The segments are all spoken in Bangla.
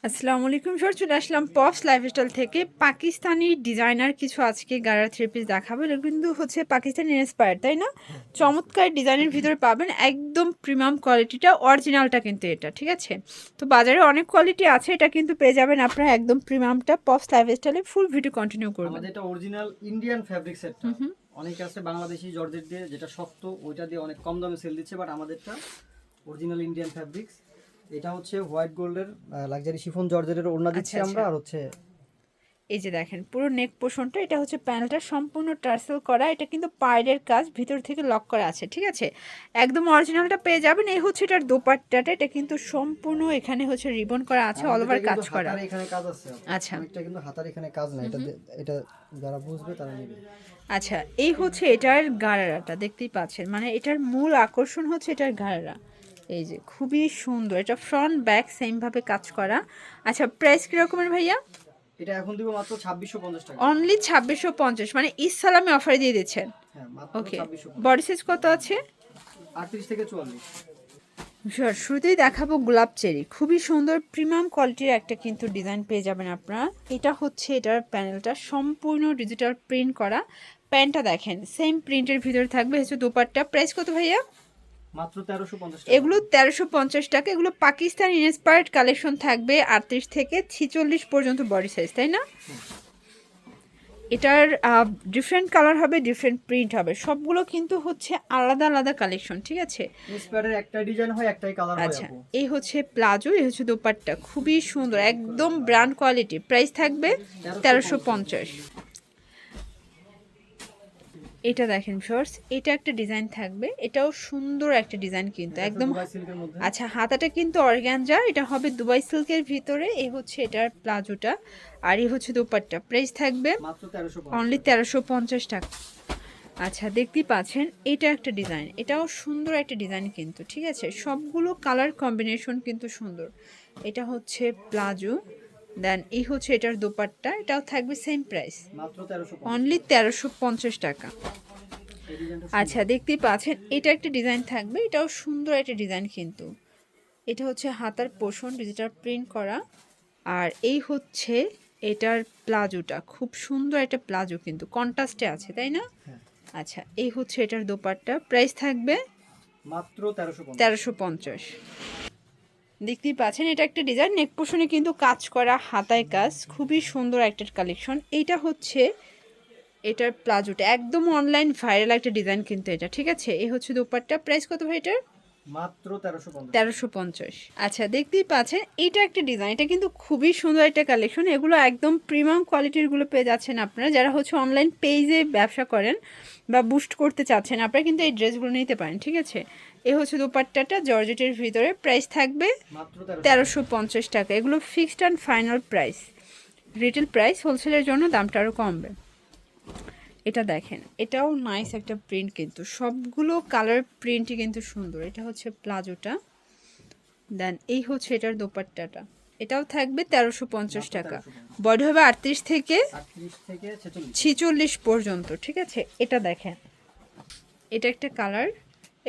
আসসালামু আলাইকুম স্যার, চলে আসলাম পপস লাইফস্টাইল থেকে। পাকিস্তানি ডিজাইনার কিছু আজকে গাড়া থ্রি পিস দেখাবো। এটা কিন্তু হচ্ছে পাকিস্তানি ইন্সপায়ার, তাই না? চমৎকার ডিজাইনের ভিতরে পাবেন, একদম প্রিমিয়াম কোয়ালিটিটা, অরিজিনালটা কিন্তু এটা, ঠিক আছে? তো বাজারে অনেক কোয়ালিটি আছে, এটা কিন্তু পেয়ে যাবেন আপনারা একদম প্রিমিয়ামটা। পপস লাইফস্টাইলে ফুল ভিডিও কন্টিনিউ করবেন। আমাদের এটা অরিজিনাল ইন্ডিয়ান ফ্যাব্রিক সেটটা। অনেকে আছে বাংলাদেশি জর্জেট দিয়ে, যেটা শক্ত, ওইটা দিয়ে অনেক কম দামে সেল দিচ্ছে, বাট আমাদেরটা অরিজিনাল ইন্ডিয়ান ফ্যাব্রিক্স। এটা হচ্ছে হোয়াইট গোল্ডের লাক্সারি শিফন জর্জেটের ওড়না দিচ্ছি আমরা। আর হচ্ছে এই যে দেখেন পুরো নেক পোর্শনটা, এটা হচ্ছে প্যানেলটা সম্পূর্ণ টার্সেল করা। এটা কিন্তু পাড়ের কাজ, ভিতর থেকে লক করা আছে, ঠিক আছে? একদম অরিজিনালটা পেয়ে যাবেন। এই হচ্ছে এটার দোপাট্টাটা, এটা কিন্তু সম্পূর্ণ এখানে হচ্ছে রিবন করা আছে, অল ওভার কাজ করা। হাতার এখানে কাজ আছে, আচ্ছা, অনেকটা কিন্তু হাতার এখানে কাজ না। এটা যারা বুঝবে তারা নেবে। আচ্ছা, এই হচ্ছে এটার গাড়ারাটা, দেখতেই পাচ্ছেন। মানে এটার মূল আকর্ষণ হচ্ছে এটার গাড়ারা। এই যে খুবই সুন্দর, এটা ফ্রন্ট ব্যাক সেম ভাবে কাজ করা। আচ্ছা, প্রাইস কিরকমের ভাইয়া? এটা এখন দিব মাত্র 2650 টাকা। অনলি 2650, মানে ইসলামে অফার দিয়ে দিচ্ছেন। হ্যাঁ, মাত্র ওকে, 2650। বডি সাইজ কত আছে? 38 থেকে 44। শুরুতেই দেখাবো গোলাপ চেরি, খুবই সুন্দর প্রিমিয়াম কোয়ালিটির একটা কিন্তু ডিজাইন পেয়ে যাবেন আপনারা। এটা হচ্ছে এটার প্যানেলটা সম্পূর্ণ ডিজিটাল প্রিন্ট করা। প্যান্টটা দেখেন সেম প্রিন্টের ভিতরে থাকবে, হচ্ছে দোপাট্টা। প্রাইস কত ভাইয়া? মাত্র 1350 টাকা। এগুলো 1350 টাকা। এগুলো পাকিস্তান ইন্সপায়ার্ড কালেকশন থাকবে, 38 থেকে 46 পর্যন্ত বডি সাইজ, তাই না? এটার ডিফারেন্ট কালার হবে, ডিফারেন্ট প্রিন্ট হবে, সবগুলো কিন্তু হচ্ছে আলাদা আলাদা কালেকশন, ঠিক আছে? ইন্সপায়ারের একটা ডিজাইন হয়, একটাই কালার হয় আচ্ছা, আপু। এই হচ্ছে প্লাজো, এই হচ্ছে দোপাট্টা, খুবই সুন্দর, একদম ব্র্যান্ড কোয়ালিটি। প্রাইস থাকবে 1350। এটা দেখেন শর্টস, এটা একটা ডিজাইন থাকবে, এটাও সুন্দর একটা ডিজাইন কিন্তু একদম। দুবাই সিল্কের মধ্যে। আচ্ছা, হাতাটা কিন্তু অর্গানজা, এটা হবে দুবাই সিল্কের ভিতরে। এই হচ্ছে এটার প্লাজোটা, আর এই হচ্ছে দোপাট্টা। প্রাইস থাকবে মাত্র 1350 অনলি টাকা। 1350 টাকা। আচ্ছা, দেখতেই পাচ্ছেন এটা একটা ডিজাইন, এটাও সুন্দর একটা ডিজাইন কিন্তু, ঠিক আছে? সবগুলো কালার কম্বিনেশন কিন্তু সুন্দর। এটা হচ্ছে প্লাজো, দেন এই হচ্ছে এটার দোপাট্টা, এটাও থাকবে সেম প্রাইস, মাত্র 1350 অনলি টাকা। 1350 টাকা। এই ডিজাইনটা আচ্ছা, দেখতেই পাচ্ছেন এটা একটা ডিজাইন থাকবে, এটাও সুন্দর একটা ডিজাইন কিন্তু। এটা হচ্ছে হাতার পোর্শন ডিজিটাল প্রিন্ট করা, আর এই হচ্ছে এটার প্লাজোটা, খুব সুন্দর একটা প্লাজো কিন্তু, কন্ট্রাস্টে আছে, তাই না? হ্যাঁ, আচ্ছা, এই হচ্ছে এটার দোপাট্টা। প্রাইস থাকবে মাত্র 1350। 1350। দেখতেই পাচ্ছেন এটা একটা ডিজাইন, নেক পোর্শনে কিন্তু কাজ করা, হাতায় কাজ, খুবই সুন্দর একটা কালেকশন। এইটা হচ্ছে এটার প্লাজোটা, একদম অনলাইন ভাইরাল একটা ডিজাইন কিন্তু এটা, ঠিক আছে? এই হচ্ছে দোপাট্টা। প্রাইস কত ভাই এটার? মাত্র 1350। 1350। আচ্ছা, দেখতেই পাচ্ছেন এটা একটা ডিজাইন, এটা কিন্তু খুবই সুন্দর একটা কালেকশন। এগুলো একদম প্রিমিয়াম কোয়ালিটিরগুলো পেয়ে যাচ্ছেন আপনারা, যারা হচ্ছে অনলাইন পেজে ব্যবসা করেন বা বুস্ট করতে চাচ্ছেন, আপনারা কিন্তু এই ড্রেসগুলো নিতে পারেন, ঠিক আছে? এ হচ্ছে দোপাট্টাটা জর্জেটের ভিতরে। প্রাইস থাকবে মাত্র 1350 টাকা। এগুলো fixed and final price, retail price, হোলসেলের জন্য দামটা আরও কমবে। এটা দেখেন, এটাও নাইস একটা প্রিন্ট কিন্তু, সবগুলো কালার প্রিন্টই কিন্তু সুন্দর। এটা হচ্ছে প্লাজোটা, দেন এই হচ্ছে এটার দোপাট্টাটা, এটাও থাকবে 1350 টাকা। বডি হবে 38 থেকে 38 থেকে 46। 46 পর্যন্ত, ঠিক আছে? এটা দেখেন, এটা একটা কালার,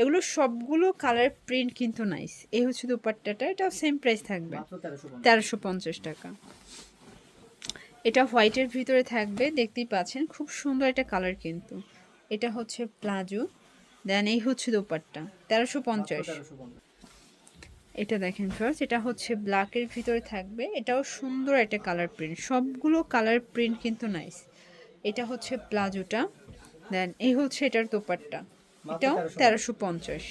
এগুলো সবগুলো কালার প্রিন্ট কিন্তু নাইস। এই হচ্ছে দোপাট্টাটা, এটাও সেম প্রাইস থাকবে মাত্র 1350। 1350 টাকা। এটা হোয়াইটের ভিতরে থাকবে, দেখতেই পাচ্ছেন খুব সুন্দর একটা কালার কিন্তু। এটা হচ্ছে প্লাজো, দেন এই হচ্ছে দোপাট্টা, মাত্র 1350। 1350। এটা দেখেন ফার্স্ট, এটা হচ্ছে ব্ল্যাকের ভিতরে থাকবে, এটাও সুন্দর একটা কালার প্রিন্ট, সবগুলো কালার প্রিন্ট কিন্তু নাইস। এটা হচ্ছে প্লাজোটা, দেন এই হচ্ছে এটার দোপাট্টা, এটাও 1350।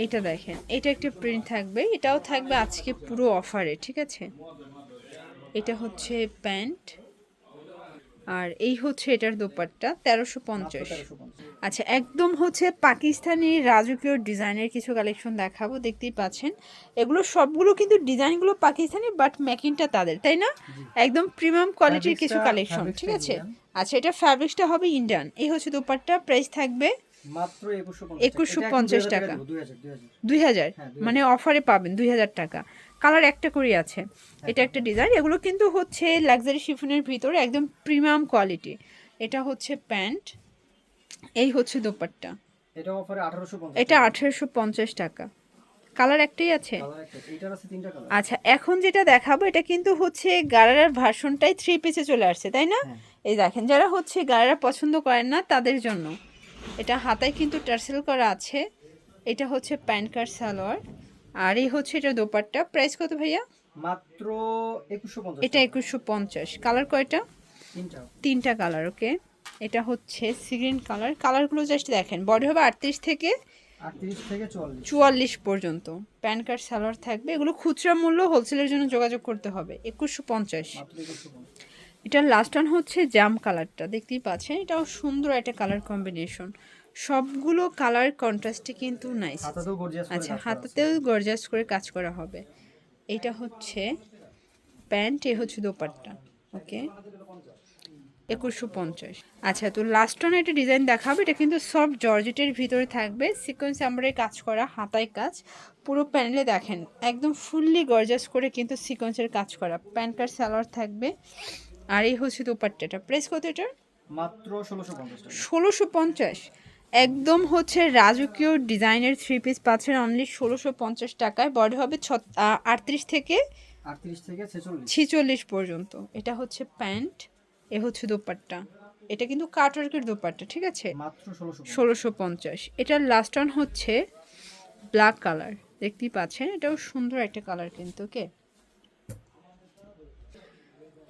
এইটা দেখেন, এটা একটা প্রিন্ট থাকবে, এটাও থাকবে আজকে পুরো অফারে, ঠিক আছে? এটা হচ্ছে প্যান্ট, আর এই হচ্ছে এটার দোপাট্টা, 1350। আচ্ছা, একদম হচ্ছে পাকিস্তানি রাজকীয় ডিজাইনের কিছু কালেকশন দেখাবো, দেখতেই পাচ্ছেন। এগুলো সবগুলো কিন্তু ডিজাইনগুলো পাকিস্তানি, বাট মেকিংটা তাদের, তাই না? একদম প্রিমিয়াম কোয়ালিটির কিছু কালেকশন, ঠিক আছে? আচ্ছা, এটা ফ্যাব্রিক্সটা হবে ইন্ডিয়ান। এই হচ্ছে দোপাট্টা, প্রাইস থাকবে মাত্র 2150 টাকা। 2000 2000, হ্যাঁ, মানে অফারে পাবেন 2000 টাকা। কালার একটা করে আছে। এটা একটা ডিজাইন, এগুলো কিন্তু হচ্ছে লাক্সারি শিফনের ভিতরে একদম প্রিমিয়াম কোয়ালিটি। এটা হচ্ছে প্যান্ট, এই হচ্ছে দোপাট্টা, এটা অফারে 1850 এটা টাকা। 1850 টাকা। কালার একটাই আছে? কালার একটা, এইটার আছে 3টা কালার। আচ্ছা, এখন যেটা দেখাবো এটা কিন্তু হচ্ছে গারারার ভার্সনটাই 3 পিসে চলে আসছে, তাই না? হ্যাঁ। এই দেখেন, যারা হচ্ছে গারারা পছন্দ করেন না তাদের জন্য এটা হাতায় কিন্তু টার্সেল করা আছে। এটা হচ্ছে প্যান্ট কাট সালোয়ার, আর এই হচ্ছে এটা দোপাট্টা। প্রাইস কত ভাইয়া? মাত্র 2150। এটা 2150। কালার কয়টা? 3টা। 3টা কালার, ওকে। এটা হচ্ছে সি গ্রিন কালার। কালারগুলো জাস্ট দেখেন, বডি হবে 38 থেকে 38 থেকে 44। 44 পর্যন্ত। প্যান্ট কাট সালোয়ার থাকবে। এগুলো খুচরা মূল্য, হোলসেলের জন্য যোগাযোগ করতে হবে। 2150। মাত্র 2150। এটার লাস্ট ওয়ান হচ্ছে জাম কালারটা, দেখতেই পাচ্ছেন, এটাও সুন্দর একটা কালার কম্বিনেশন। সবগুলো কালার কন্ট্রাস্টে কিন্তু নাইস। হাতাতেও গর্জিয়াস করে আচ্ছা, কাজ করা আছে। হাতাতেও গর্জাস করে কাজ করা হবে। এটা হচ্ছে প্যান্ট, এ হচ্ছে দোপাট্টা, ওকে। 2150। আচ্ছা, তো লাস্ট ওয়ান একটা ডিজাইন দেখাবো। এটা কিন্তু সফট জর্জেটের ভিতরে থাকবে, সিকোয়েন্স এমব্রয়ডারি কাজ করা, হাতায় কাজ। পুরো প্যানেলে দেখেন একদম ফুললি গর্জাস করে কিন্তু সিকোয়েন্সের কাজ করা। প্যান্ট কাট সালোয়ার থাকবে, আর এই হচ্ছে দোপাট্টাটা। প্রাইস কত এটার? মাত্র 1650 টাকা। 1650। একদম হচ্ছে রাজকীয় ডিজাইনের 3 পিস পাচ্ছেন অনলি 1650 টাকায়। বডি হবে 38 থেকে 38 থেকে 46। 46 পর্যন্ত। এটা হচ্ছে প্যান্ট, এ হচ্ছে দোপাট্টা। এটা কিন্তু কাটওয়ার্কের দোপাট্টা, ঠিক আছে? মাত্র 1650। 1650। এটার লাস্ট ওয়ান হচ্ছে ব্ল্যাক কালার, দেখতেই পাচ্ছেন, এটাও সুন্দর একটা কালার কিন্তু, ওকে।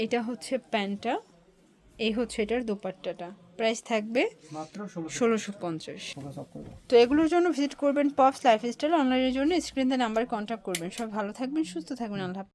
এটা হচ্ছে প্যান্টটা, এই হচ্ছে এটার দোপাট্টাটা। প্রাইস থাকবে মাত্র 1650। 1650। ফোকাস অফ করবে। তো এগুলোর জন্য ভিজিট করবেন পপস লাইফস্টাইল। অনলাইনের জন্য স্ক্রিন নাম্বারে কন্ট্যাক্ট করবেন। সব ভালো থাকবেন, সুস্থ থাকবেন, আল্লাহ হাফেজ।